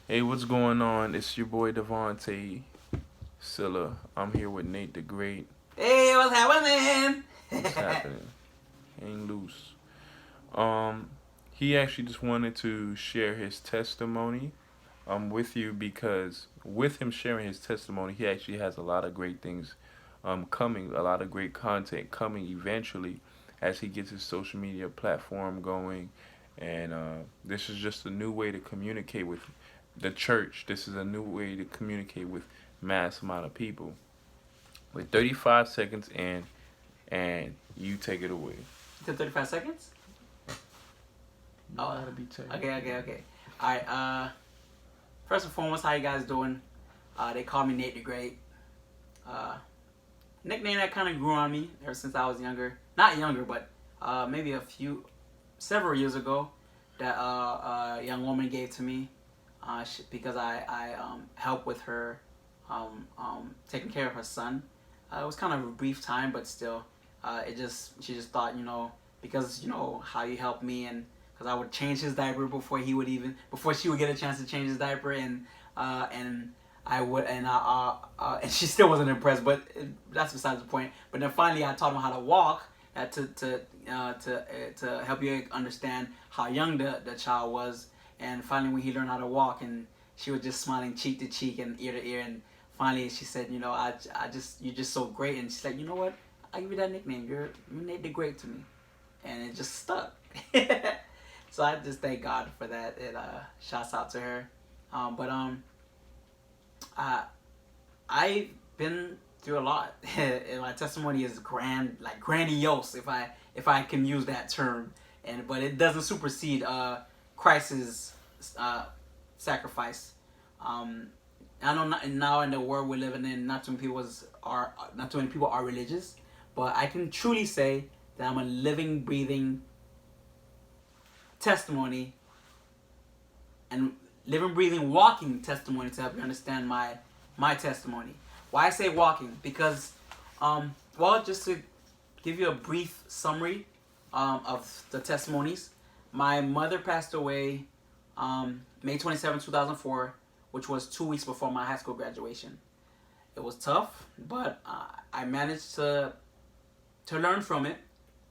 Hey, what's going on? It's your boy Devante, Cylla. I'm here with Nate the Great. Hey, what's happening? What's happening? Hang loose. Um, he actually just wanted to share his testimony with you because with him sharing his testimony, he actually has a lot of great things coming, a lot of great content coming eventually as he gets his social media platform going. And this is just a new way to communicate with the church. This is a new way to communicate with mass amount of people. With 35 seconds in, and you take it away. To 35 seconds? You Oh, gotta be taking. okay. All right. First and foremost, how you guys doing? They call me Nate the Great. Uh, Nickname that kind of grew on me ever since I was younger. Not younger, but maybe several years ago, that a young woman gave to me because I helped with her taking care of her son. It was kind of a brief time, but still, she just thought, because how you helped me, and because I would change his diaper before she would get a chance to change his diaper, and I would, and she still wasn't impressed, but that's besides the point. But then finally, I taught him how to walk, to help you understand how young the child was. And finally, when he learned how to walk, and she was just smiling cheek to cheek and ear to ear, and finally she said, you're just so great. And she's like, you know what? I give you that nickname. You Nate the Great to me, and it just stuck. So I just thank God for that. It shouts out to her. I've been through a lot. And my testimony is grandiose, if I can use that term. But it doesn't supersede Christ's sacrifice. I know now in the world we're living in, not too many people are religious, but I can truly say that I'm a living, breathing testimony, and living, breathing, walking testimony, to help you understand my testimony. Why I say walking? Because, just to give you a brief summary of the testimonies, my mother passed away May 27, 2004, which was 2 weeks before my high school graduation. It was tough, but I managed to learn from it,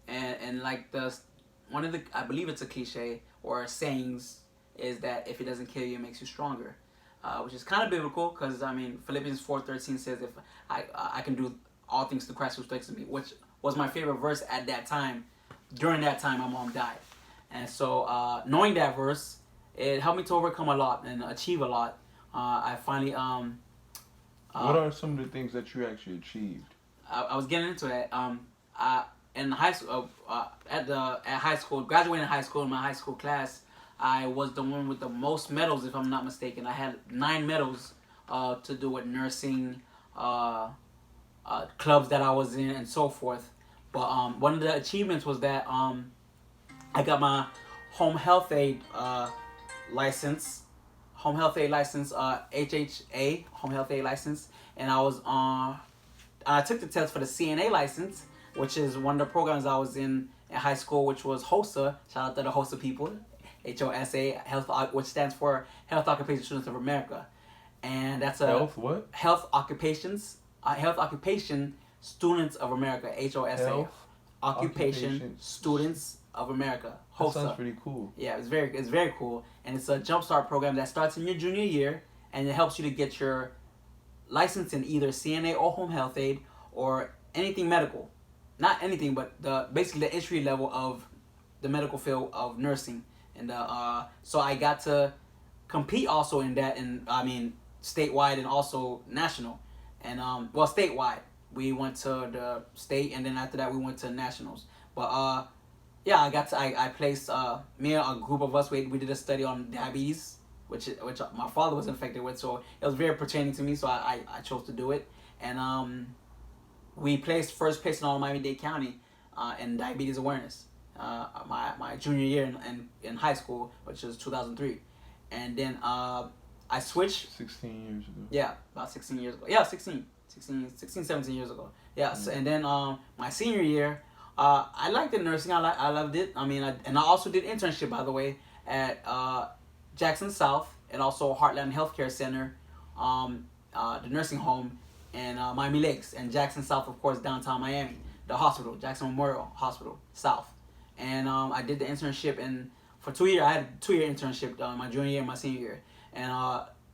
and like I believe it's a cliche or sayings, is that if it doesn't kill you, it makes you stronger, which is kind of biblical, because Philippians 4:13 says, if I can do all things through Christ who strengthens me, which was my favorite verse at that time. During that time, my mom died, and so knowing that verse, it helped me to overcome a lot and achieve a lot. I finally What are some of the things that you actually achieved? I was getting into it. In high school, at high school, graduating high school, in my high school class, I was the one with the most medals, if I'm not mistaken. I had 9 medals to do with nursing, clubs that I was in, and so forth. But one of the achievements was that I got my home health aid license, HHA, home health aid license, and I took the test for the CNA license, which is one of the programs I was in high school, which was HOSA. Shout out to the HOSA people, HOSA, which stands for Health Occupation Students of America, and that's a Health Occupation Students of America, HOSA, Health Occupation Students of America, HOSA. That sounds pretty cool. Yeah, it's very cool, and it's a jumpstart program that starts in your junior year, and it helps you to get your license in either CNA or home health aid or anything medical. Not anything, but basically the entry level of the medical field of nursing. And so I got to compete also in that, and statewide and also national. And statewide we went to the state, and then after that we went to nationals. But I placed, me and a group of us, we did a study on diabetes, which my father was infected with, so it was very pertaining to me, so I chose to do it. And we placed first place in all of Miami-Dade County in diabetes awareness my junior year in high school, which was 2003. And then I switched 16 years ago. Yeah, about 16 years ago. Yeah, 16, 17 years ago. Yeah. So, and then my senior year, I liked the nursing. I loved it. And I also did internship, by the way, at Jackson South and also Heartland Healthcare Center, the nursing home, and Miami Lakes, and Jackson South, of course, downtown Miami, the hospital, Jackson Memorial Hospital South. And I did the internship, and for 2 years, I had a 2 year internship, my junior year and my senior year, and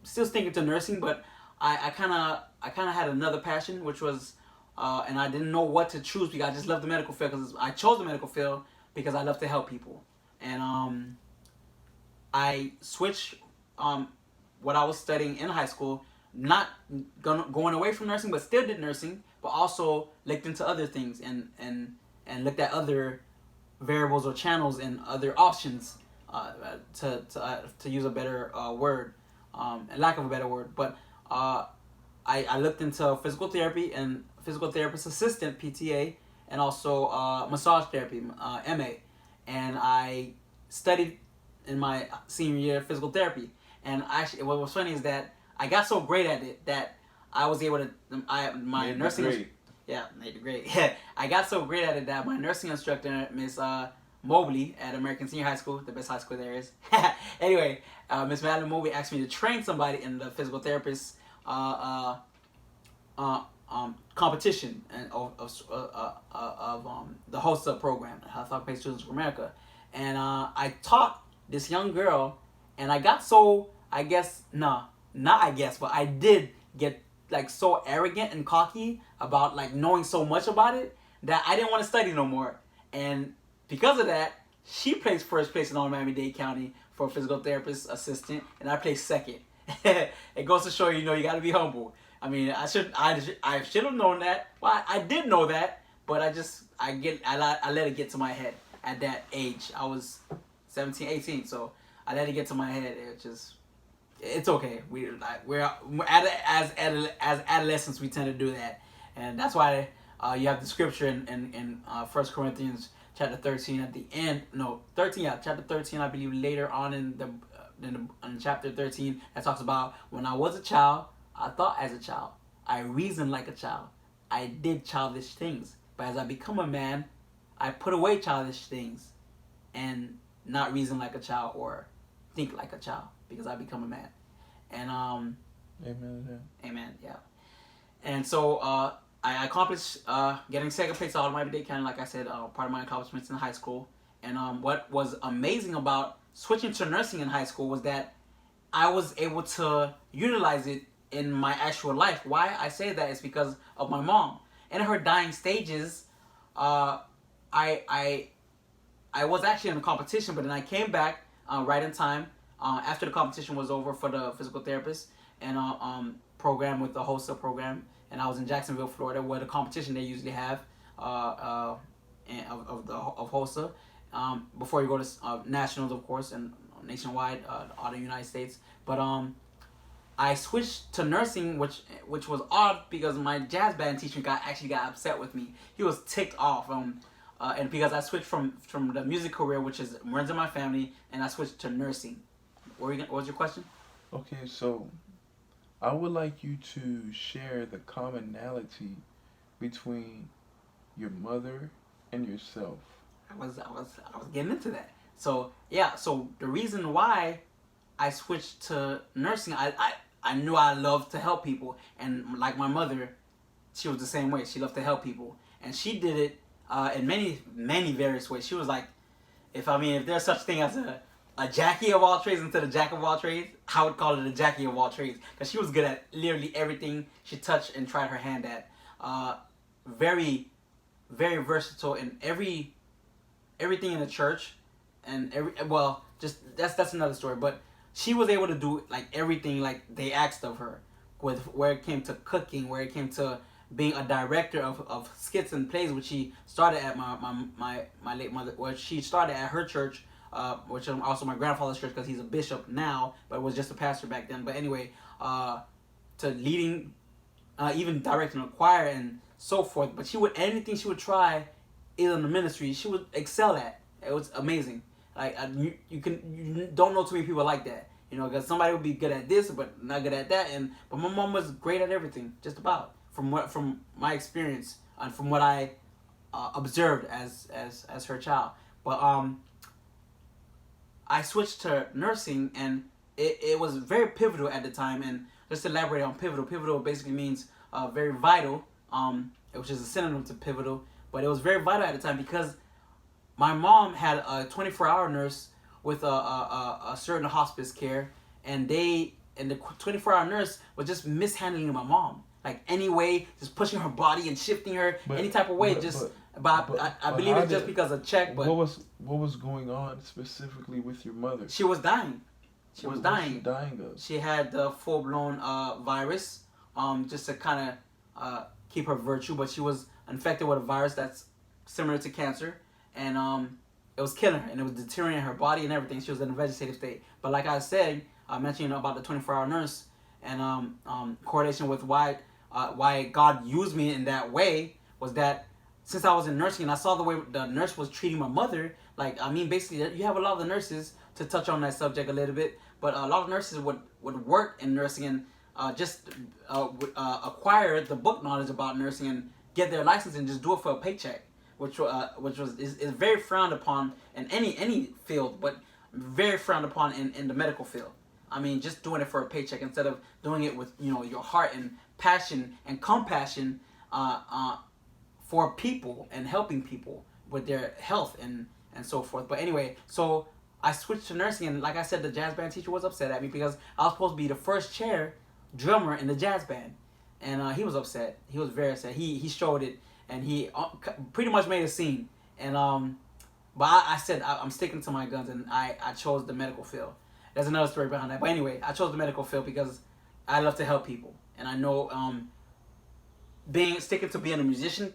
still sticking to nursing, but I kind of had another passion, which was, and I didn't know what to choose because I just loved the medical field. Because I chose the medical field because I love to help people, and I switched what I was studying in high school, not going away from nursing, but still did nursing, but also looked into other things and looked at other variables or channels and other options, to use a better word, lack of a better word, but I looked into physical therapy and physical therapist assistant (PTA), and also massage therapy (MA), and I studied in my senior year physical therapy. And actually, what was funny is that I got so great at it that I was able to my Made the nursing grade. yeah, made it great. I got so great at it that my nursing instructor, Miss Mobley at American Senior High School, the best high school there is. Anyway, Miss Madeline Mobley asked me to train somebody in the physical therapist competition and of the HOSA program, Health Based Students for America, and I taught this young girl, and I got so, I guess, no, not I guess, but I did get like so arrogant and cocky about like knowing so much about it that I didn't want to study no more. And because of that, she placed first place in all Miami-Dade County for physical therapist assistant, and I placed second. It goes to show you, you got to be humble. I mean, I should have known that. Well, I did know that, but I let it get to my head at that age. I was 17, 18, so I let it get to my head. It's okay. As adolescents, we tend to do that, and that's why you have the scripture in 1 Corinthians chapter 13 at the end. No, 13. Yeah, chapter 13. I believe later on in chapter 13 that talks about when I was a child, I thought as a child, I reasoned like a child, I did childish things. But as I become a man, I put away childish things, and not reason like a child or think like a child, because I become a man. And Amen. amen, yeah. And so I accomplished getting second place out of Miami-Dade County, like I said, part of my accomplishments in high school. And what was amazing about switching to nursing in high school was that I was able to utilize it in my actual life. Why I say that is because of my mom. In her dying stages, I was actually in a competition, but then I came back right in time after the competition was over for the physical therapist and program with the HOSA program. And I was in Jacksonville, Florida, where the competition they usually have of HOSA before you go to nationals, of course, and nationwide, all the United States. But I switched to nursing, which was odd because my jazz band teacher actually got upset with me. He was ticked off, and because I switched from the music career, which runs in my family, and I switched to nursing. What was your question? Okay, so I would like you to share the commonality between your mother and yourself. I was getting into that. So yeah, so the reason why I switched to nursing, I knew I loved to help people, and like my mother, she was the same way. She loved to help people, and she did it in many various ways. She was like, if there's such thing as a Jackie of all trades instead of Jack of all trades, I would call it a Jackie of all trades, because she was good at literally everything she touched and tried her hand at. Very, very versatile in everything in the church, and that's another story. But she was able to do like everything like they asked of her, with where it came to cooking, where it came to being a director of skits and plays, which she started at my late mother, where she started at her church, which is also my grandfather's church, because he's a bishop now, but was just a pastor back then. But anyway, to leading, even directing a choir and so forth. But anything she would try, either in the ministry, she would excel at. It was amazing. Like you don't know too many people like that, because somebody would be good at this but not good at that. But my mom was great at everything, just about, from my experience and from what I observed as her child. But I switched to nursing, and it was very pivotal at the time. And just to elaborate on pivotal, pivotal basically means very vital, which is a synonym to pivotal. But it was very vital at the time because my mom had a 24-hour nurse with a certain hospice care, and the 24-hour nurse was just mishandling my mom, like any way, just pushing her body and shifting her any type of way. I believe it's just because of check. But what was going on specifically with your mother? She was dying. What was she dying of? She had the full blown virus, just to kind of keep her virtue, but she was infected with a virus that's similar to cancer, and it was killing her, and it was deteriorating her body and everything. She was in a vegetative state. But like I said, I mentioned about the 24-hour nurse, and correlation with why God used me in that way was that since I was in nursing and I saw the way the nurse was treating my mother, like, I mean, basically, you have a lot of the nurses, to touch on that subject a little bit, but a lot of nurses would work in nursing and just acquire the book knowledge about nursing and get their license and just do it for a paycheck, which is very frowned upon in any field, but very frowned upon in the medical field. I mean, just doing it for a paycheck instead of doing it with your heart and passion and compassion for people and helping people with their health and so forth. But anyway, so I switched to nursing, and like I said, the jazz band teacher was upset at me because I was supposed to be the first chair drummer in the jazz band, and he was upset. He was very upset. He showed it, and he pretty much made a scene. And but I said I'm sticking to my guns, and I chose the medical field. There's another story behind that, but anyway, I chose the medical field because I love to help people, and I know sticking to being a musician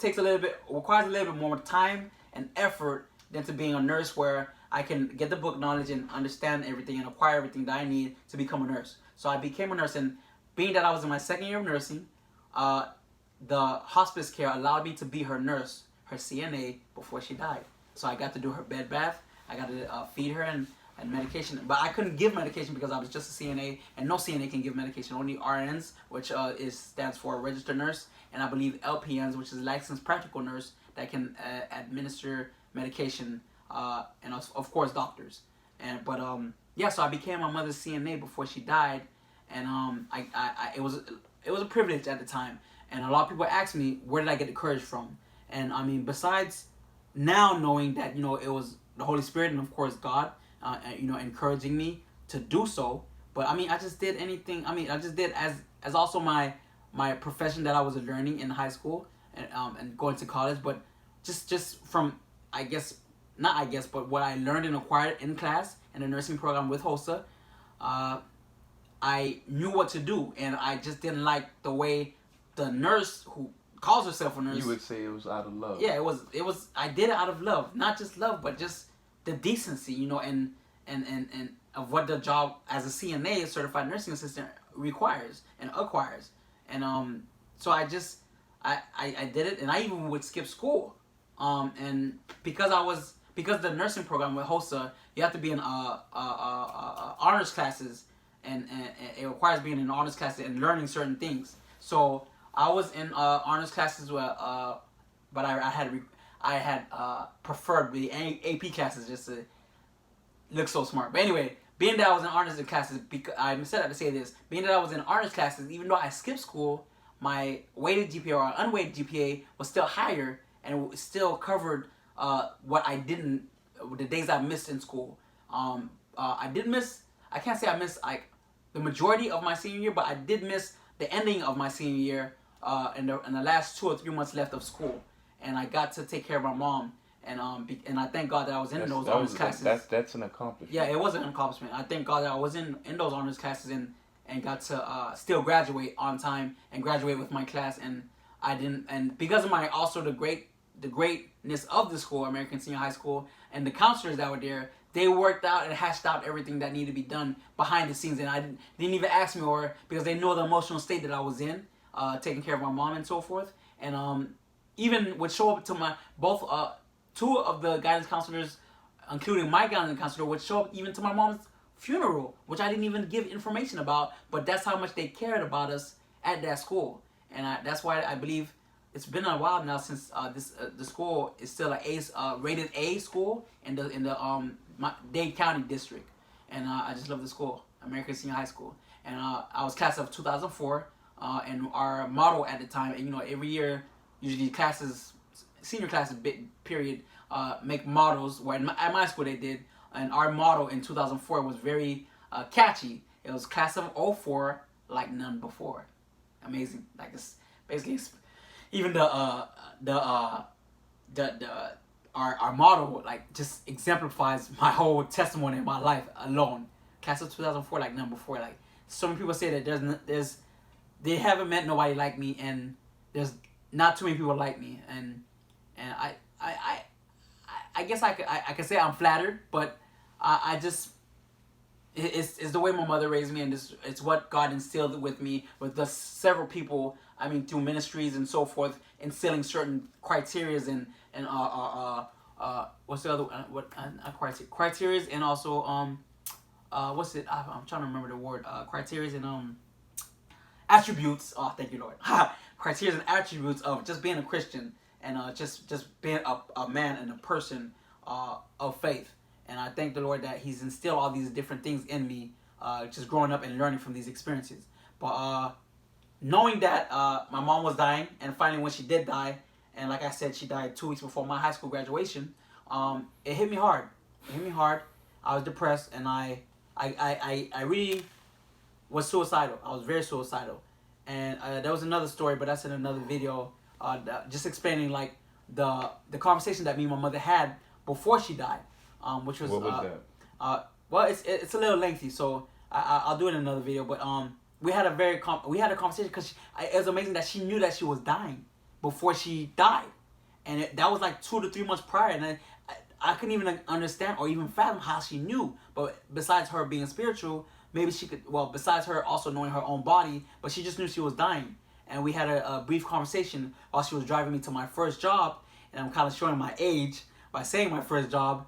requires a little bit more time and effort than to being a nurse, where I can get the book knowledge and understand everything and acquire everything that I need to become a nurse. So I became a nurse, and being that I was in my second year of nursing, the hospice care allowed me to be her nurse, her CNA, before she died. So I got to do her bed bath, I got to feed her and medication. But I couldn't give medication because I was just a CNA, and no CNA can give medication, only RNs, which stands for registered nurse, and I believe LPNs, which is licensed practical nurse, that can administer medication, and of course doctors. So I became my mother's CNA before she died, and it was a privilege at the time, and a lot of people ask me, where did I get the courage from? And I mean, besides now knowing that it was the Holy Spirit and of course God, encouraging me to do so. But I mean, I just did anything. I mean, I just did as also my profession that I was learning in high school and going to college. But just from but what I learned and acquired in class in the nursing program with HOSA, I knew what to do, and I just didn't like the way the nurse who calls herself a nurse. You would say it was out of love. Yeah, it was. I did it out of love, not just love, but just the decency, and of what the job as a CNA, a certified nursing assistant, requires and acquires. And so I did it, and I even would skip school. And because the nursing program with HOSA, you have to be in honors classes, and it requires being in honors classes and learning certain things. So I was in honors classes but I had preferred the AP classes just to look so smart. But anyway, being that I was in honors classes, I said that to say this, being that I was in honors classes, even though I skipped school, my weighted GPA or unweighted GPA was still higher, and it still covered the days I missed in school. I can't say I missed like the majority of my senior year, but I did miss the ending of my senior year in the last 2 or 3 months left of school. And I got to take care of my mom, and I thank God that I was in those honors classes. That's an accomplishment. Yeah, it was an accomplishment. I thank God that I was in those honors classes and got to still graduate on time and graduate with my class. And because of the greatness of the school, American Senior High School, and the counselors that were there, they worked out and hashed out everything that needed to be done behind the scenes, and I didn't even ask me, or because they know the emotional state that I was in, taking care of my mom and so forth. And even would show up to two of the guidance counselors, including my guidance counselor, would show up even to my mom's funeral, which I didn't even give information about, but that's how much they cared about us at that school. And that's why I believe it's been a while now since the school is still a rated A school in the Dade County district, and I just love the school. American Senior High School, and I was class of 2004. And our motto at the time, and every year, usually classes, senior classes, period, make mottos. Where at my school they did, and our motto in 2004 was very catchy. It was class of '04 like none before. Amazing. Like it's basically even our motto like just exemplifies my whole testimony in my life alone. Class of 2004 like none before. Like so many people say that they haven't met nobody like me, and there's not too many people like me, and I guess I could say I'm flattered, but I just it's the way my mother raised me, and it's what God instilled with me with the several people. I mean, through ministries and so forth, instilling certain criterias and what's the other criterias, and also what's it? I'm trying to remember the word. Criterias and attributes. Oh, thank you, Lord. Criteria and attributes of just being a Christian, and just being a man and a person of faith. And I thank the Lord that He's instilled all these different things in me, just growing up and learning from these experiences. But knowing that my mom was dying, and finally when she did die, and like I said, she died 2 weeks before my high school graduation, it hit me hard. It hit me hard. I was depressed, and I really was suicidal. I was very suicidal. And there was another story, but that's in another video, just explaining like the conversation that me and my mother had before she died, which was what was that? Well, it's a little lengthy, so I'll do it in another video. But we had a conversation because it was amazing that she knew that she was dying before she died, and that was like 2 to 3 months prior, and I couldn't even understand or even fathom how she knew. But besides her being spiritual, maybe she could, well, besides her also knowing her own body, but she just knew she was dying. And we had a brief conversation while she was driving me to my first job, and I'm kind of showing my age by saying my first job,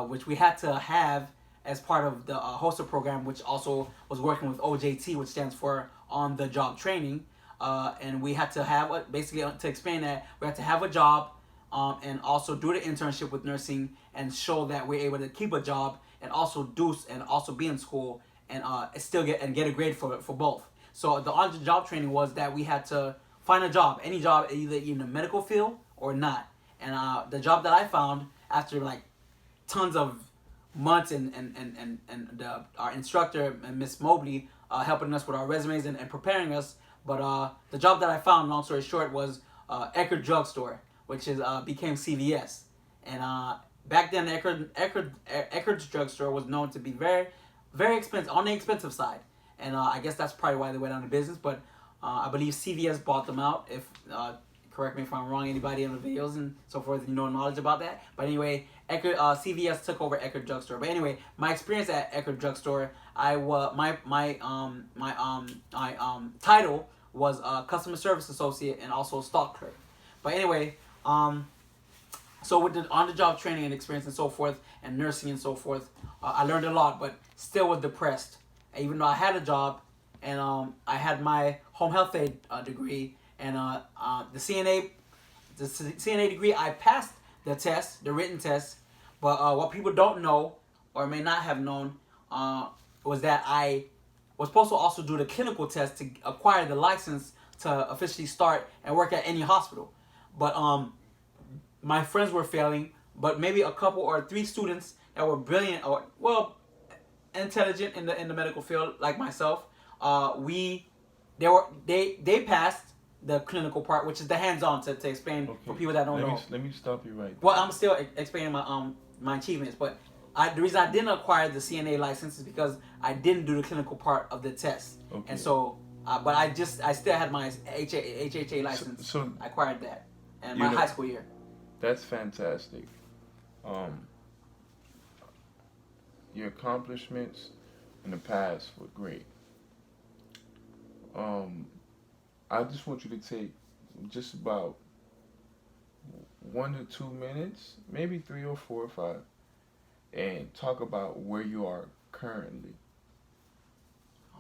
which we had to have as part of the HOSA program, which also was working with OJT, which stands for On the Job Training. And we had to have, basically to explain that, we had to have a job and also do the internship with nursing and show that we're able to keep a job and also be in school and still get a grade for both. So the on-the-job training was that we had to find a job, any job, either in the medical field or not. And the job that I found after like tons of months and our instructor and Miss Mobley helping us with our resumes and preparing us. But the job that I found, long story short, was Eckerd Drugstore, which became CVS. And back then, Eckerd's Drugstore was known to be very, very expensive, on the expensive side. And I guess that's probably why they went out of business. But I believe CVS bought them out. If correct me if I'm wrong, anybody in the videos and so forth, knowledge about that. But anyway, CVS took over Eckerd Drugstore. But anyway, my experience at Eckerd Drugstore, my title was customer service associate and also stock clerk. But anyway, so with the on-the-job training and experience and so forth, and nursing and so forth, I learned a lot, but still was depressed. And even though I had a job, and I had my home health aid degree, and the CNA degree, I passed the test, the written test. But what people don't know, or may not have known, was that I was supposed to also do the clinical test to acquire the license to officially start and work at any hospital. But my friends were failing, but maybe a couple or 3 students that were brilliant or, well, intelligent in the medical field, like myself, they passed the clinical part, which is the hands-on, to explain for people that don't know. Let me stop you right there. Well, I'm still explaining my achievements, but the reason I didn't acquire the CNA license is because I didn't do the clinical part of the test. Okay. And so, but I still had my HHA license. So I acquired that in my high school year. That's fantastic. Your accomplishments in the past were great. I just want you to take just about 1 to 2 minutes, maybe 3 or 4 or 5, and talk about where you are currently.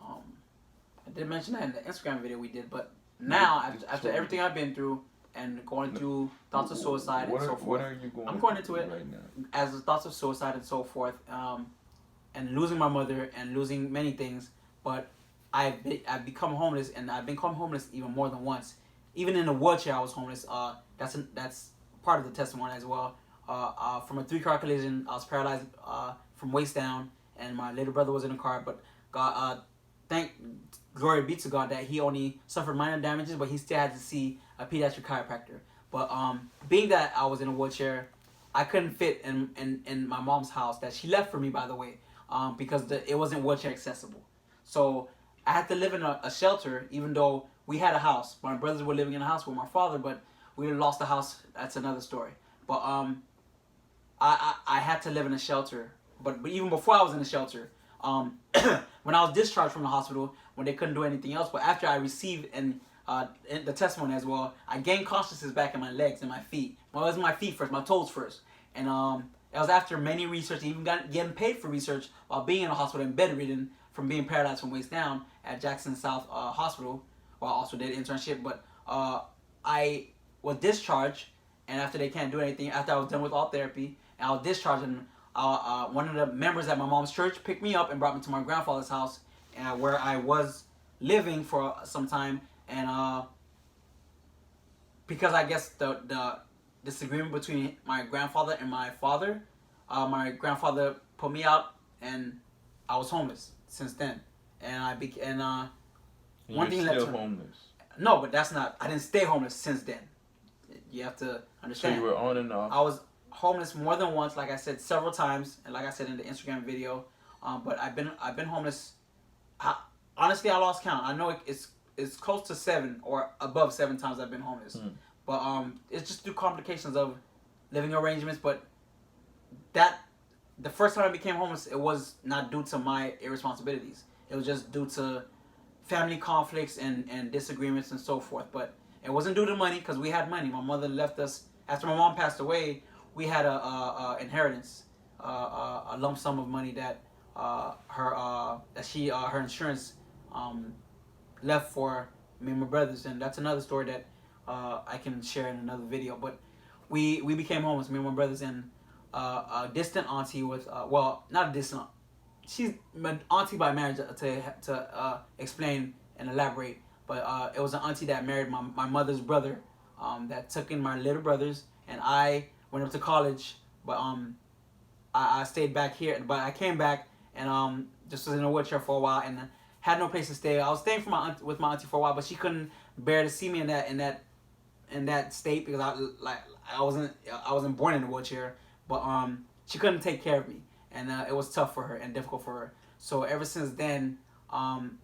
I did mention that in the Instagram video we did, but now after everything I've been through and going through thoughts of suicide and so forth, what are you going? I'm going into it right now as thoughts of suicide and so forth, and losing my mother and losing many things. but I've become homeless, and I've become homeless even more than once. Even in a wheelchair, I was homeless. That's part of the testimony as well. From a 3-car collision, I was paralyzed from waist down, and my little brother was in the car. But God, thank glory be to God that he only suffered minor damages, but he still had to see a pediatric chiropractor. But being that I was in a wheelchair, I couldn't fit in my mom's house that she left for me, by the way, because it wasn't wheelchair accessible. So I had to live in a shelter, even though we had a house. My brothers were living in a house with my father, but we lost the house. That's another story. But I had to live in a shelter. But even before I was in the shelter, when I was discharged from the hospital, when they couldn't do anything else, but after I received in the testimony as well, I gained consciousness back in my legs and my feet. Well, it was my feet first, my toes first. And it was after many research, even getting paid for research while being in the hospital and bedridden from being paralyzed from waist down at Jackson South Hospital, while I also did an internship. But I was discharged, and after they can't do anything, after I was done with all therapy, and I was discharged, and one of the members at my mom's church picked me up and brought me to my grandfather's house, where I was living for some time. And because I guess the disagreement between my grandfather and my father, my grandfather put me out, and I was homeless since then. And I became one thing led to homeless. No, but that's not. I didn't stay homeless since then. You have to understand. So you were on and off. I was homeless more than once, like I said, several times, and like I said in the Instagram video. But I've been homeless. Honestly, I lost count. I know it's close to 7 or above 7 times I've been homeless. But it's just through complications of living arrangements. But the first time I became homeless, it was not due to my irresponsibilities. It was just due to family conflicts and disagreements and so forth. But it wasn't due to money, because we had money. My mother left us after my mom passed away. We had a inheritance, a lump sum of money that her insurance left for me and my brothers, and that's another story that I can share in another video. But we became homeless, me and my brothers, and a distant auntie with not a distant, she's my auntie by marriage, to explain and elaborate. But it was an auntie that married my mother's brother, that took in my little brothers, and I went up to college. But I stayed back here, but I came back and just was in a wheelchair for a while and had no place to stay. I was staying with my auntie for a while, but she couldn't bear to see me in that state, because I wasn't born in a wheelchair. But she couldn't take care of me, and it was tough for her and difficult for her. So ever since then,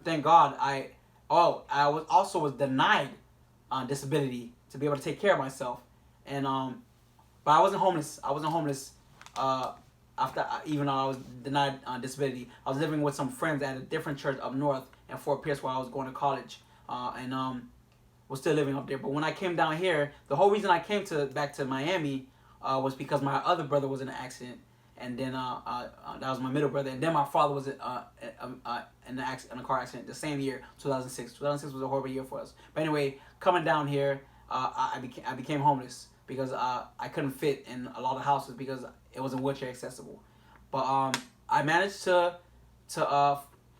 thank God, I was denied disability to be able to take care of myself, and but I wasn't homeless. After, even though I was denied disability. I was living with some friends at a different church up north in Fort Pierce, where I was going to college, and was still living up there. But when I came down here, the whole reason I came back to Miami was because my other brother was in an accident, and then that was my middle brother, and then my father was in a car accident the same year, 2006. 2006 was a horrible year for us. But anyway, coming down here, I became homeless because I couldn't fit in a lot of houses because it wasn't wheelchair accessible. But I managed to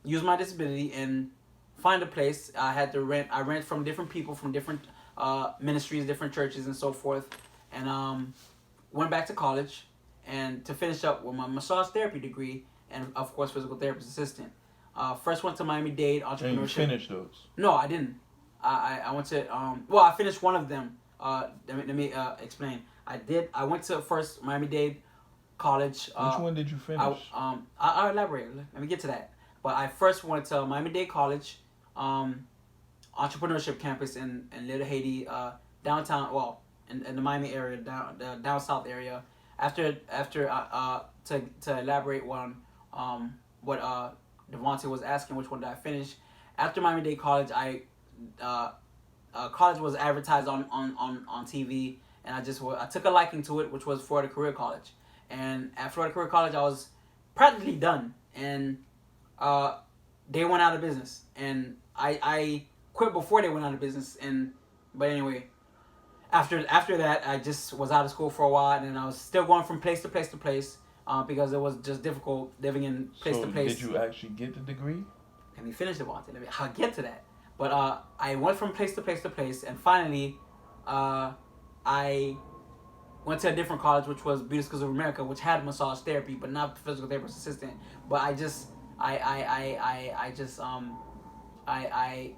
use my disability and find a place. I had to rent. I rent from different people, from different ministries, different churches, and so forth. And went back to college and to finish up with my massage therapy degree and, of course, physical therapist assistant. First went to Miami-Dade entrepreneurship. And you finished those? No, I didn't. I went to I finished one of them. Let me explain. I went to first Miami-Dade College. Which one did you finish? I'll elaborate. Let me get to that. But I first went to Miami-Dade College, entrepreneurship campus in Little Haiti, downtown. Well, in the Miami area, down south area. After to elaborate on what Devante was asking, which one did I finish? After Miami-Dade College, college was advertised on TV, and I took a liking to it, which was Florida Career College. And at Florida Career College, I was practically done, and they went out of business, and I quit before they went out of business. But anyway, after that, I just was out of school for a while, and I was still going from place to place to place because it was just difficult living in place to place. Did you actually get the degree? let me finish Devante. I'll get to that. But I went from place to place to place, and finally, I went to a different college, which was Beauty Schools of America, which had massage therapy, but not physical therapist assistant. But I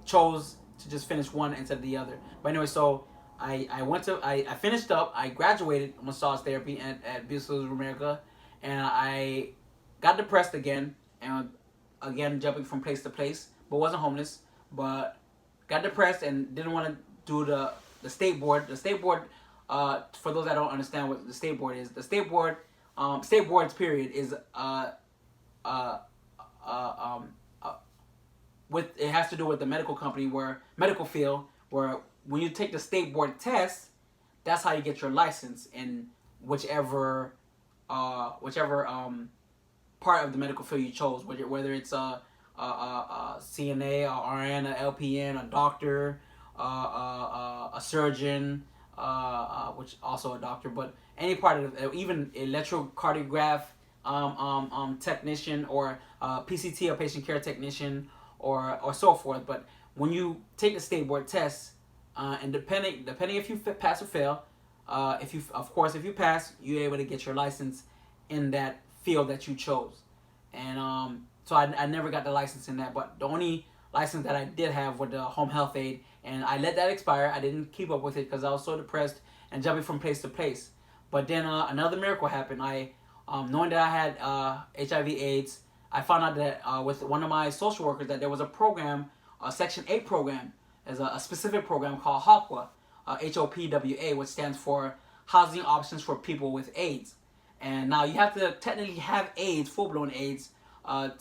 chose to just finish one instead of the other. But anyway, so I finished up. I graduated massage therapy at Beauty Schools of America, and I got depressed again, and again jumping from place to place, but wasn't homeless, but got depressed and didn't want to do the state board. The state board, for those that don't understand what the state board is, the state boards period is with it has to do with the medical company where medical field where when you take the state board test, that's how you get your license in whichever part of the medical field you chose, whether it's a CNA, a RN, a LPN, a doctor, a surgeon, which also a doctor, but any part of it, even electrocardiograph technician or PCT, a patient care technician, or so forth. But when you take the state board test, and depending if you pass or fail, if you pass, you're able to get your license in that field that you chose. And so I never got the license in that, but the only license that I did have was the home health aide, and I let that expire. I didn't keep up with it because I was so depressed and jumping from place to place. But then another miracle happened. Knowing that I had HIV/AIDS, I found out that with one of my social workers that there was a program, a Section 8 program, as a specific program called HOPWA, HOPWA, which stands for Housing Options for People with AIDS. And now you have to technically have AIDS, full-blown AIDS, to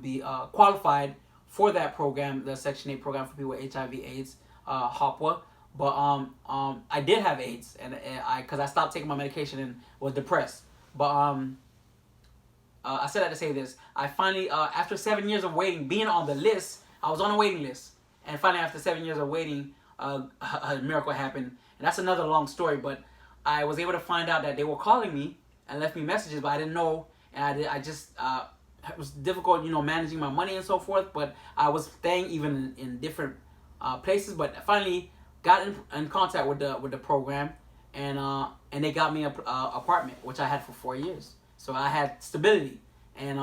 be qualified for that program, the Section 8 program for people with HIV/AIDS, HOPWA. But I did have AIDS, and because I stopped taking my medication and was depressed. But I said that to say this. I finally, after 7 years of waiting, being on the list, I was on a waiting list, and finally after 7 years of waiting, a miracle happened. And that's another long story, but I was able to find out that they were calling me and left me messages, but I didn't know, and I just it was difficult, managing my money and so forth. But I was staying even in different places, but I finally got in contact with the program, and they got me a apartment, which I had for 4 years. So I had stability, and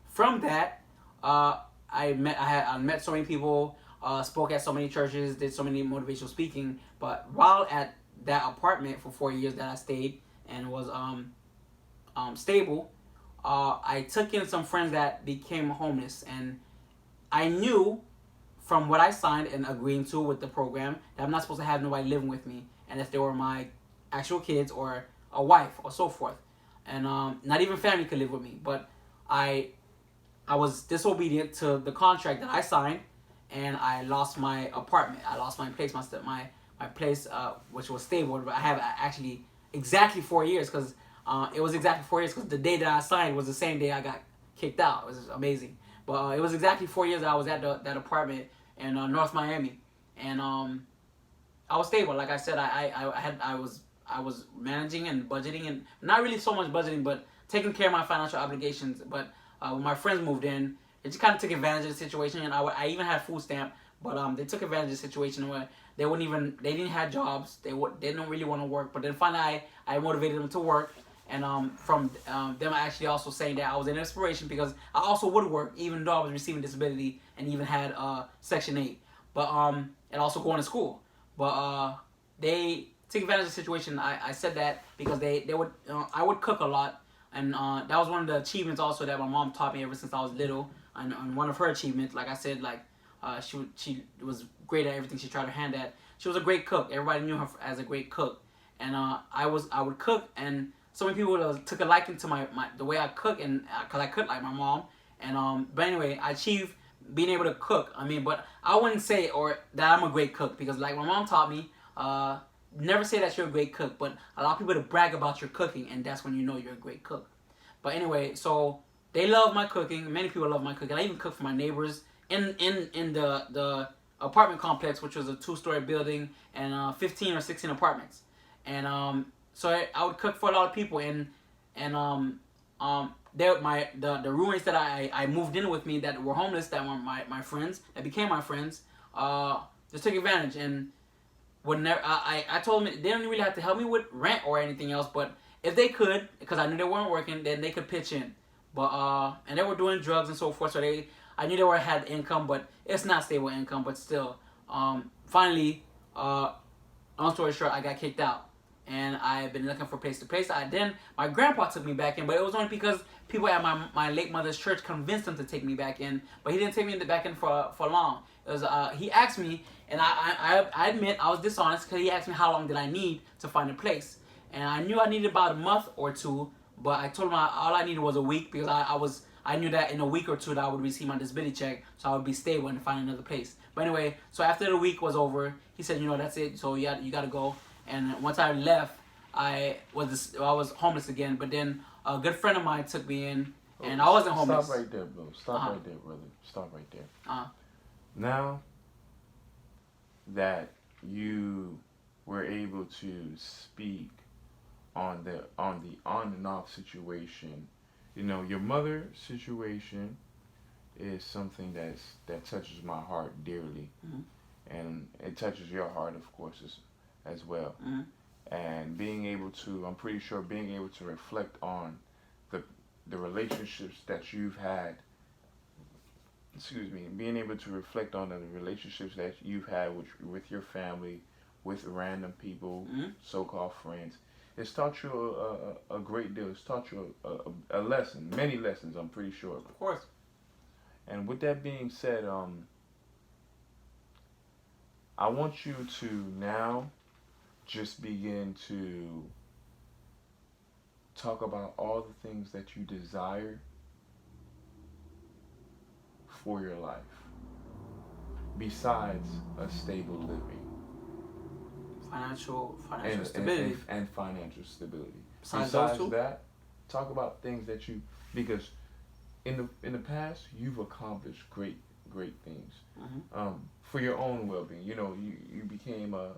from that, I met so many people, spoke at so many churches, did so many motivational speaking. But while at that apartment for 4 years that I stayed and was stable, I took in some friends that became homeless, and I knew from what I signed and agreeing to with the program that I'm not supposed to have nobody living with me, and if they were my actual kids or a wife or so forth, and not even family could live with me. But I was disobedient to the contract that I signed, and I lost my apartment. I lost my place, my place, which was stable. But I have actually exactly 4 years, because it was exactly 4 years, because the day that I signed was the same day I got kicked out. It was amazing. But it was exactly 4 years that I was at that apartment in North Miami, and I was stable. Like I said, I was managing and budgeting, and not really so much budgeting, but taking care of my financial obligations. But when my friends moved in, it just kind of took advantage of the situation, and I even had food stamp, but they took advantage of the situation where they didn't have jobs, they didn't really want to work. But then finally I motivated them to work, and from them actually also saying that I was an inspiration, because I also would work even though I was receiving disability and even had Section 8, but and also going to school. But they took advantage of the situation. I said that because they would I would cook a lot, and that was one of the achievements also that my mom taught me ever since I was little. And one of her achievements, like I said, like she was great at everything she tried her hand at. She was a great cook. Everybody knew her as a great cook, and I would cook, and so many people took a liking to the way I cook, and because I cook like my mom. And but anyway, I achieved being able to cook. But I wouldn't say that I'm a great cook, because like my mom taught me, never say that you're a great cook, but allow people to brag about your cooking, and that's when you know you're a great cook. But anyway, so they love my cooking. Many people love my cooking. I even cook for my neighbors in the apartment complex, which was a 2-story building and 15 or 16 apartments. And so I would cook for a lot of people, and and the roommates that I moved in with me that were homeless, that were my friends, that became my friends, just took advantage. And would never. I told them they don't really have to help me with rent or anything else, but if they could, because I knew they weren't working, then they could pitch in. But and they were doing drugs and so forth, so I knew they were had income, but it's not stable income. But still, finally, long story short, I got kicked out, and I've been looking for place to place. My grandpa took me back in, but it was only because people at my late mother's church convinced him to take me back in, but he didn't take me back in for long. It was he asked me, and I admit I was dishonest because he asked me how long did I need to find a place, and I knew I needed about a month or two, but I told him all I needed was a week because I knew that in a week or two that I would receive my disability check, so I would be stable and find another place. But anyway, so after the week was over, he said, that's it. So you got to go. And once I left, I was homeless again. But then a good friend of mine took me in, and I wasn't homeless. Stop right there, bro. Stop right there, brother. Stop right there. Now that you were able to speak on the on and off situation, your mother situation is something that touches my heart dearly, and it touches your heart, of course, as well. And I'm pretty sure being able to reflect on the relationships that you've had. Being able to reflect on the relationships that you've had with your family, with random people, so-called friends. It's taught you a great deal. It's taught you a lesson, many lessons, I'm pretty sure. Of course. And with that being said, I want you to now just begin to talk about all the things that you desire for your life, besides a stable living. Financial stability. And financial stability. Besides that, talk about things that because in the past you've accomplished great things for your own well-being. You became a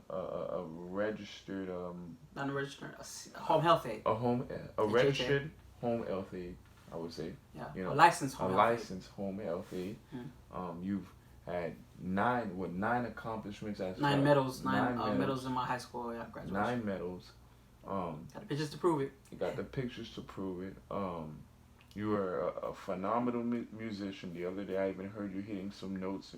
registered not a registered, a home health aide. A registered home health aide, I would say. Yeah. A licensed home health aide. You've had nine accomplishments as nine medals in my high school graduation. 9 medals. Got the pictures to prove it. You got the pictures to prove it. You are a phenomenal musician. The other day I even heard you hitting some notes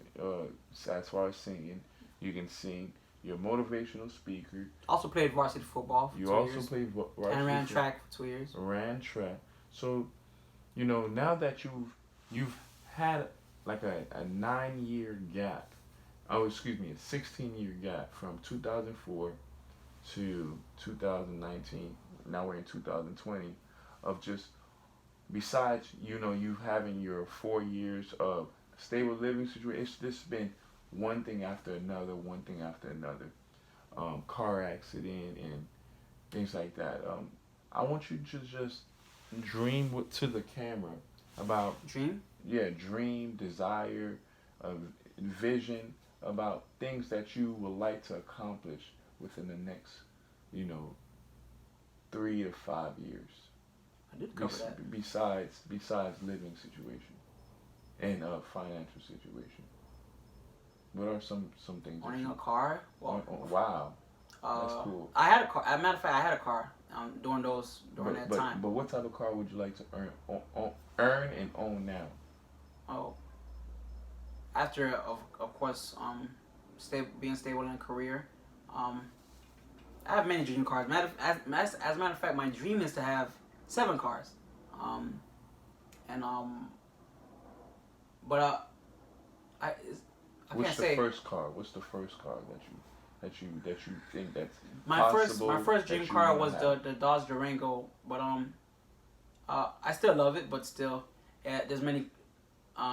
as far as singing. You can sing. You're a motivational speaker. Also played varsity football for 2 years. You also played varsity and ran track for 2 years. Ran track. So, now that you've had like a 9-year gap, a 16-year gap from 2004 to 2019, now we're in 2020, of just, besides, you having your 4 years of stable living situation, it's just been one thing after another, car accident and things like that. I want you to just dream to the camera about dream, desire, vision about things that you would like to accomplish within the next 3 to 5 years. I did cover that. Besides living situation and financial situation. What are some things? Owning a car. Well, wow, that's cool. I had a car. As a matter of fact, I had a car during that time. But what type of car would you like to earn and own now? Oh, after of course being stable in a career, I have many dream cars. As a matter of fact, my dream is to have 7 cars, but I What's can't say. What's the first car that you think that's my possible? My first dream car was the Dodge Durango, but I still love it, but still, there's many.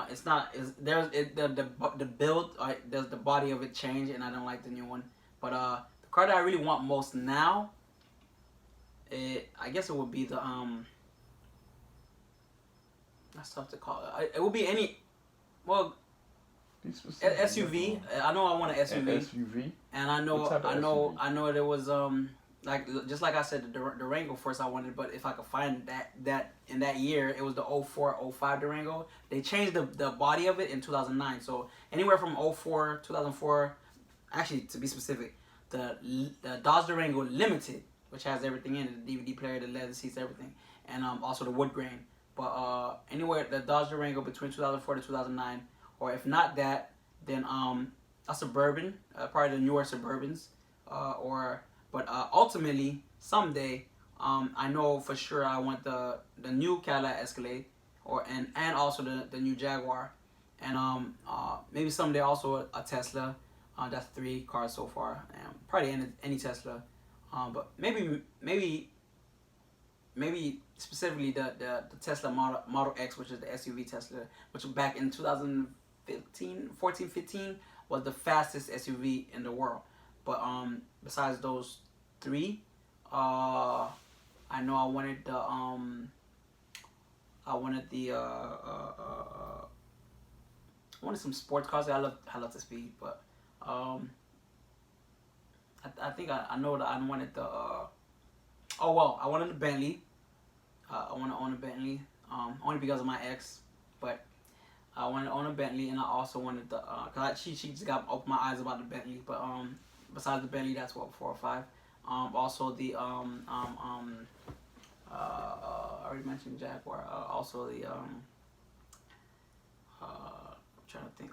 It's not. The build. Does the body of it change, and I don't like the new one. But the car that I really want most now, I guess it would be the That's tough to call. It would be any. Well. SUV. I know I want an SUV. An SUV. And I know there was just like I said, the Durango first I wanted, but if I could find that in that year, it was the 04-05 Durango. They changed the body of it in 2009. So anywhere from 04, 2004, actually to be specific, the Dodge Durango Limited, which has everything in it, the DVD player, the leather seats, everything, and also the wood grain. But anywhere the Dodge Durango between 2004 to 2009, or if not that, then a Suburban, probably the newer Suburbans, but ultimately someday, I know for sure I want the new Cadillac Escalade, and also the new Jaguar, and maybe someday also a Tesla. That's 3 cars so far, and probably any Tesla, but maybe specifically the Tesla Model X, which is the SUV Tesla, which back in 2015 was the fastest SUV in the world. But besides those 3, I know I wanted the I wanted some sports cars. I love the speed, but I think I know that I wanted the I wanted the Bentley. I want to own a Bentley, only because of my ex, but I wanted to own a Bentley, and I also wanted the cause she just got opened my eyes about the Bentley. But besides the Bentley, that's what 4 or 5. Also the I already mentioned Jaguar. Also the I'm trying to think.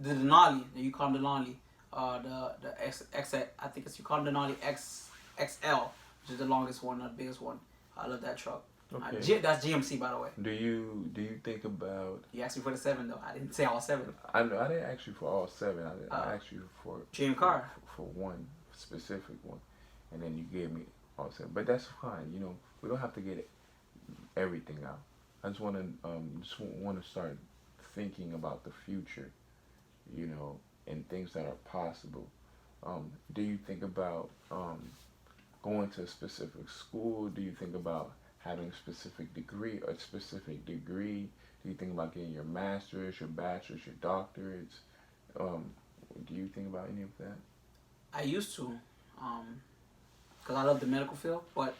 The Denali, the Yukon Denali, the X I think it's Yukon Denali XL, which is the longest one, the biggest one. I love that truck. Okay. That's GMC, by the way. Do you think about? You asked me for the 7 though. I didn't say all 7. I know I didn't ask you for all 7. I asked you for dream car for one specific one, and then you gave me all 7. But that's fine. You know, we don't have to get everything out. I just want to start thinking about the future, you know, and things that are possible. Do you think about going to a specific school? Do you think about having a specific degree? Do you think about getting your master's, your bachelor's, your doctorates? Do you think about any of that? I used to, because I love the medical field, but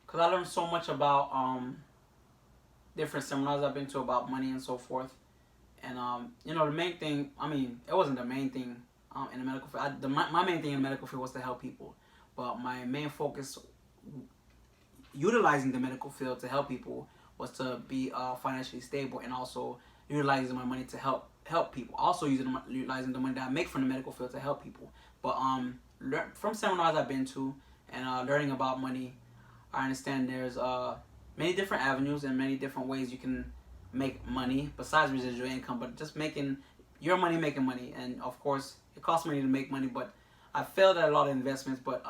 because I learned so much about different seminars I've been to about money and so forth. And you know, the main thing, I mean, it wasn't the main thing in the medical field. My main thing in the medical field was to help people. But my main focus, utilizing the medical field to help people, was to be financially stable, and also utilizing my money to help people. Also utilizing the money that I make from the medical field to help people. But from seminars I've been to and learning about money, I understand there's many different avenues and many different ways you can make money besides residual income, but just making your money, making money. And of course, it costs money to make money, but I failed at a lot of investments, but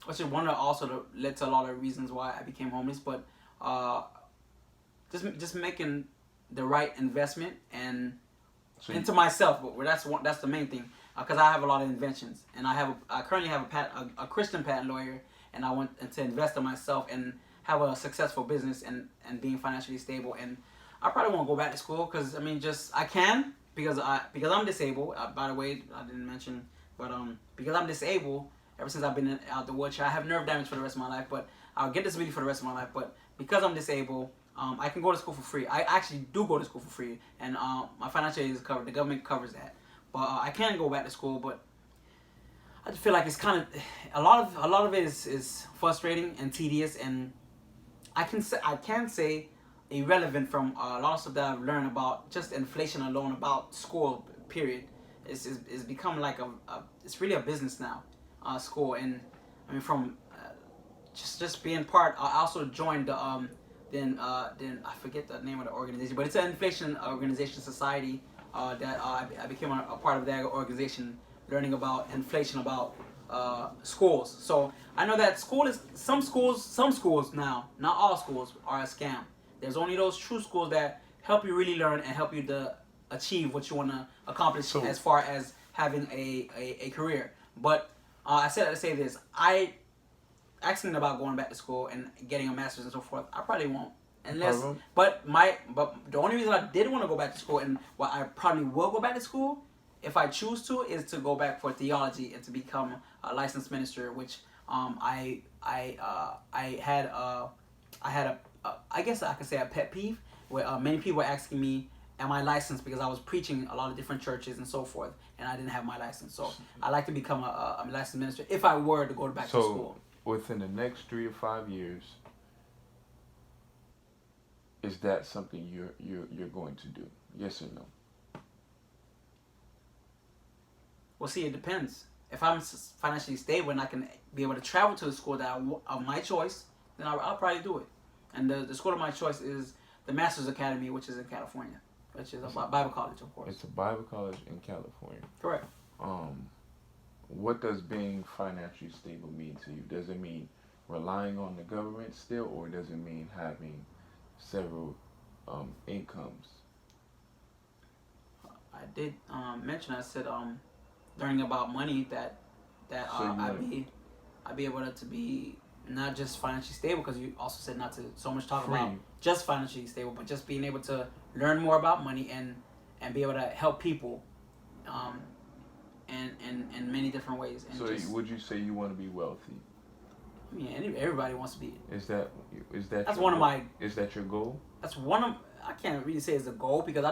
which is one that also led to a lot of reasons why I became homeless. But just making the right investment and into myself. But that's the main thing, because I have a lot of inventions, and I currently have a Christian patent lawyer, and I want to invest in myself and have a successful business and being financially stable. And I probably won't go back to school, because I mean, I can because I'm disabled. By the way, I didn't mention. But because I'm disabled, ever since I've been out the wheelchair, I have nerve damage for the rest of my life. But I'll get disability for the rest of my life. But because I'm disabled, I can go to school for free. I actually do go to school for free, and my financial aid is covered. The government covers that. But I can go back to school. But I just feel like it's kind of a lot of it is frustrating and tedious, and I can say irrelevant from a lot of stuff that I've learned about just inflation alone, about school. Period. It's become like it's really a business now, school. And I mean, from just being part, I also joined the then I forget the name of the organization, but it's an inflation organization society that I became a part of that organization, learning about inflation, about schools. So I know that some schools now, not all schools, are a scam. There's only those true schools that help you really learn and help you to achieve what you want to accomplish as far as having a career. But I said to say this, I asking about going back to school and getting a master's and so forth, I probably won't. But the only reason I did want to go back to school, and why I probably will go back to school, if I choose to, is to go back for theology and to become a licensed minister, which I had I guess I could say a pet peeve where many people were asking me, am I licensed, because I was preaching a lot of different churches and so forth, and I didn't have my license. So I like to become a licensed minister if I were to go back to school. Within the next 3 or 5 years, is that something you're going to do? Yes or no? Well, see, it depends. If I'm financially stable and I can be able to travel to the school that of my choice, then I'll probably do it. And the school of my choice is the Master's Academy, which is in California, which is a Bible college, of course. It's a Bible college in California. Correct. What does being financially stable mean to you? Does it mean relying on the government still, or does it mean having several incomes? I did mention. I said learning about money that So I'd be able to be not just financially stable, because you also said not to so much talk Free. about just financially stable, but just being able to learn more about money and be able to help people in many different ways. And So would you say you want to be wealthy? I mean, everybody wants to be. Is that That's one of my. Is that your goal? That's one of. I can't really say it's a goal, because I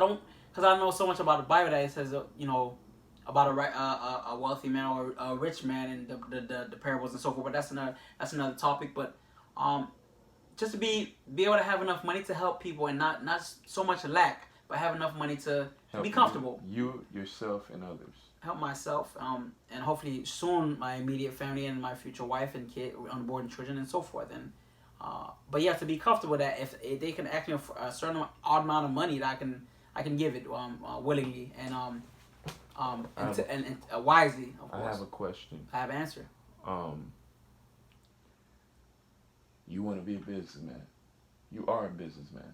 know so much about the Bible that it says about a wealthy man or a rich man and the parables and so forth. But that's another topic. But just to be able to have enough money to help people and not so much lack, but have enough money to be comfortable. You, yourself, and others. Help myself, and hopefully soon my immediate family and my future wife and kid, unborn children and so forth. And but you have to be comfortable that if they can ask me for a certain odd amount of money, that I can give it willingly and wisely. Of course. I have a question. I have an answer. You want to be a businessman. You are a businessman.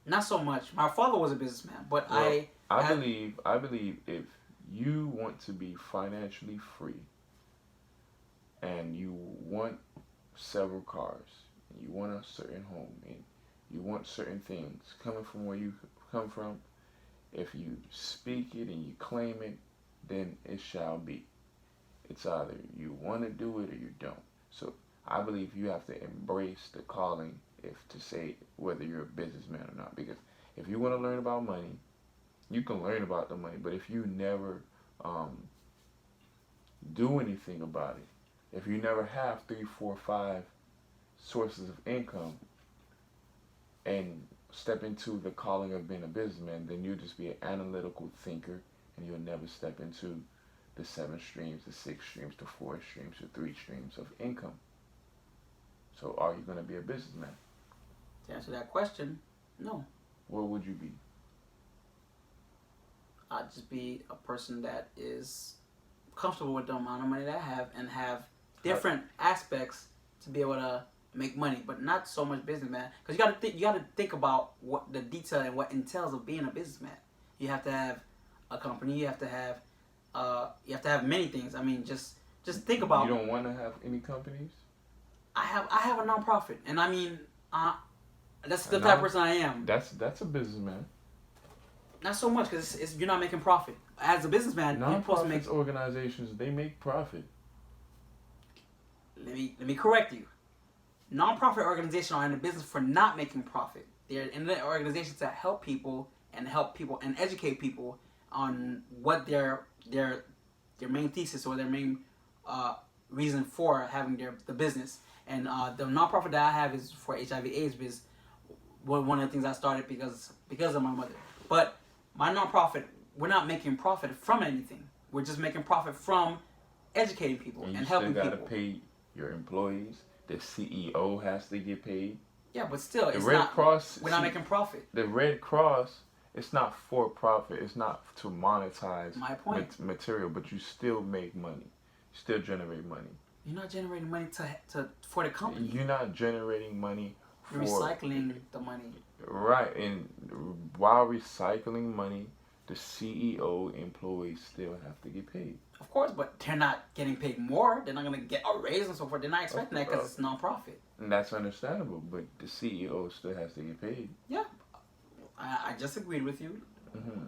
Not so much. My father was a businessman, but well, I believe if you want to be financially free and you want several cars and you want a certain home and you want certain things coming from where you come from, if you speak it and you claim it, then it shall be. It's either you want to do it or you don't. So I believe you have to embrace the calling, if to say whether you're a businessman or not. Because if you want to learn about money, you can learn about the money, but if you never do anything about it, if you never have 3, 4, 5 sources of income and step into the calling of being a businessman, then you'll just be an analytical thinker and you'll never step into the 7 streams, the 6 streams, the 4 streams, the 3 streams of income. So are you going to be a businessman? To answer that question, no. What would you be? I'd just be a person that is comfortable with the amount of money that I have and have different aspects to be able to make money, but not so much businessman. Because you got to think about what the detail and what entails of being a businessman. You have to have a company. You have to have many things. I mean, just think about. You don't want to have any companies? I have a nonprofit, and I mean, that's the type of person I am. That's a businessman. Not so much, because you're not making profit. As a businessman, you're supposed to make. Organizations, they make profit. Let me correct you. Non-profit organizations are in the business for not making profit. They're in the organization to help people and educate people on what their main thesis or their main reason for having the business. And the non-profit that I have is for HIV/AIDS, because one of the things I started because of my mother. But my non-profit, we're not making profit from anything. We're just making profit from educating people and helping people. You still got to pay your employees. The CEO has to get paid. Yeah, but still, we're not making profit. The Red Cross, it's not for profit. It's not to monetize my point. Material, but you still make money. You still generate money. You're not generating money for the company. You're not generating money You're recycling the money. Right, and while recycling money, the CEO employees still have to get paid. Of course, but they're not getting paid more. They're not going to get a raise and so forth. They're not expecting that because it's non-profit. And that's understandable, but the CEO still has to get paid. Yeah. I just agreed with you.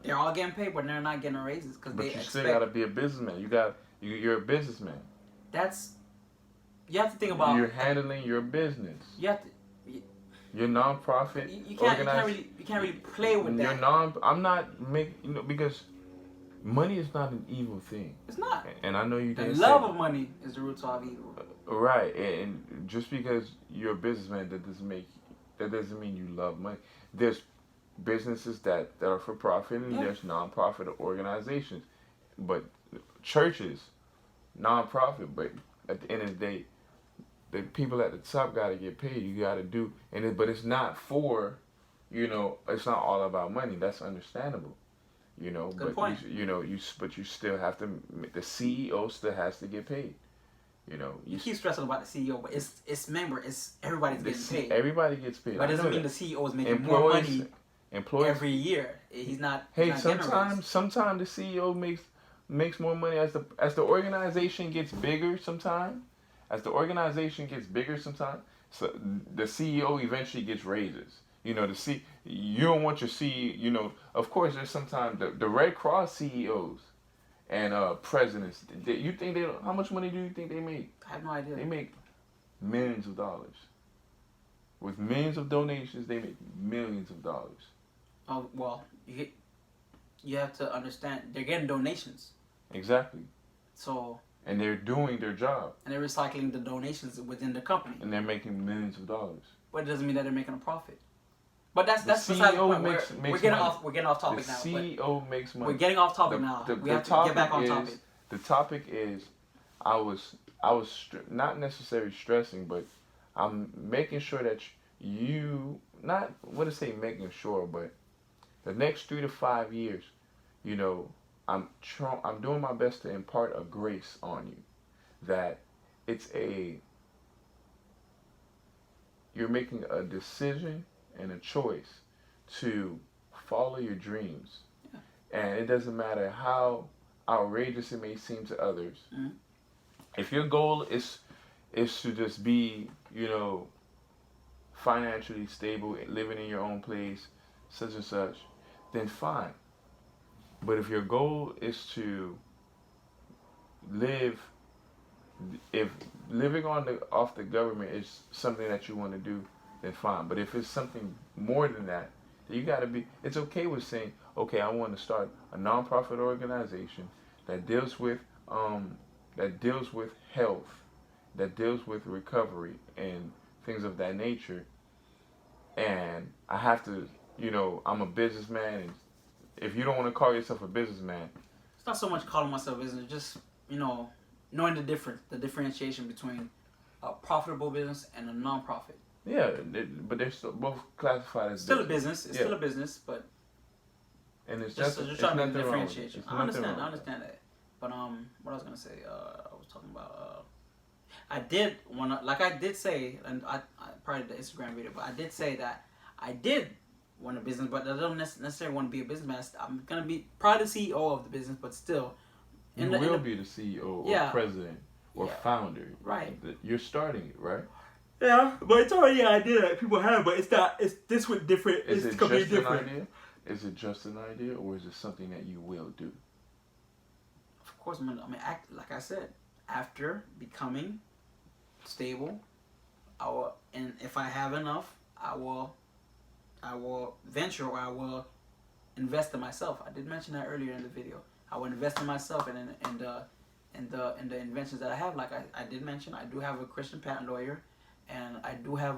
They're all getting paid, but they're not getting raises because But they you expect. still gotta be a businessman. You're a businessman. That's you have to think about. You're handling your business. You have to. Your nonprofit You can't really play with that. I'm not making because money is not an evil thing. It's not. And I know you The didn't love say of money is the root of all evil. right. And just because you're a businessman, that doesn't mean you love money. There's businesses that are for profit, and there's nonprofit organizations, but churches, nonprofit. But at the end of the day, the people at the top got to get paid. You got to do, but it's not for, it's not all about money. That's understandable, Good but point. but you still have to. The CEO still has to get paid. You keep stressing about the CEO, but it's everybody's getting paid. Everybody gets paid. But it doesn't mean the CEO is making more money every year. He's not. Hey, sometimes the CEO makes more money as the organization gets bigger. As the organization gets bigger, so the CEO eventually gets raises. You don't want your CEO. Of course, there's sometimes the Red Cross CEOs and presidents. You think how much money do you think they make? I have no idea. They make millions of dollars. With millions of donations, they make millions of dollars. Oh well, you have to understand they're getting donations. Exactly. So. And they're doing their job. And they're recycling the donations within the company. And they're making millions of dollars. But it doesn't mean that they're making a profit. But that's the beside the CEO point. We're getting off topic now. The CEO makes money. We're getting off topic now. We have to get back on topic. The topic is, I was not necessarily stressing, but I'm making sure that you not what to say making sure, but the next 3 to 5 years, I'm doing my best to impart a grace on you, that you're making a decision and a choice to follow your dreams, and it doesn't matter how outrageous it may seem to others. Mm-hmm. If your goal is to just be, financially stable, living in your own place, such and such, then fine. But if your goal is to if living off the government is something that you want to do, then fine. But if it's something more than that, then you got to be. It's okay with saying, okay, I want to start a nonprofit organization that deals with health, that deals with recovery and things of that nature. And I have to, I'm a businessman, and if you don't want to call yourself a businessman, it's not so much calling myself a business, just knowing the differentiation between a profitable business and a non-profit. Yeah, but they're both classified as still a business. It's still a business, but and it's just trying to differentiate. I understand that. But what I was gonna say, I was talking about. I did say, and I prior to the Instagram video, but I did say that I did want a business, but I don't necessarily want to be a businessman. I'm gonna be probably the CEO of the business, but still. You will be the CEO or president or founder. Right. You're starting it, right? Yeah, but it's already an idea that people have, but it's not. It's this with different. Is it just an idea? Is it just an idea, or is it something that you will do? Of course, act like I said. After becoming stable, and if I have enough, I will venture, or I will invest in myself. I did mention that earlier in the video. I will invest in myself and in the inventions that I have. Like I did mention, I do have a Christian patent lawyer, and I do have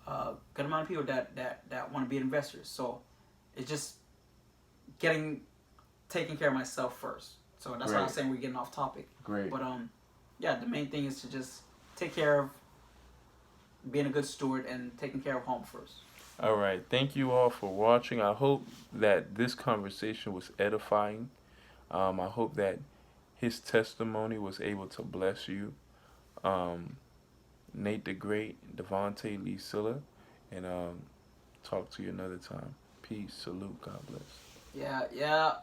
a good amount of people that want to be investors. So it's just taking care of myself first. So that's why I'm saying we're getting off topic. Great. But the main thing is to just take care of being a good steward and taking care of home first. All right. Thank you all for watching. I hope that this conversation was edifying. I hope that his testimony was able to bless you. Nate the Great, Devante, Lee Cylla, and talk to you another time. Peace, salute, God bless. Yeah.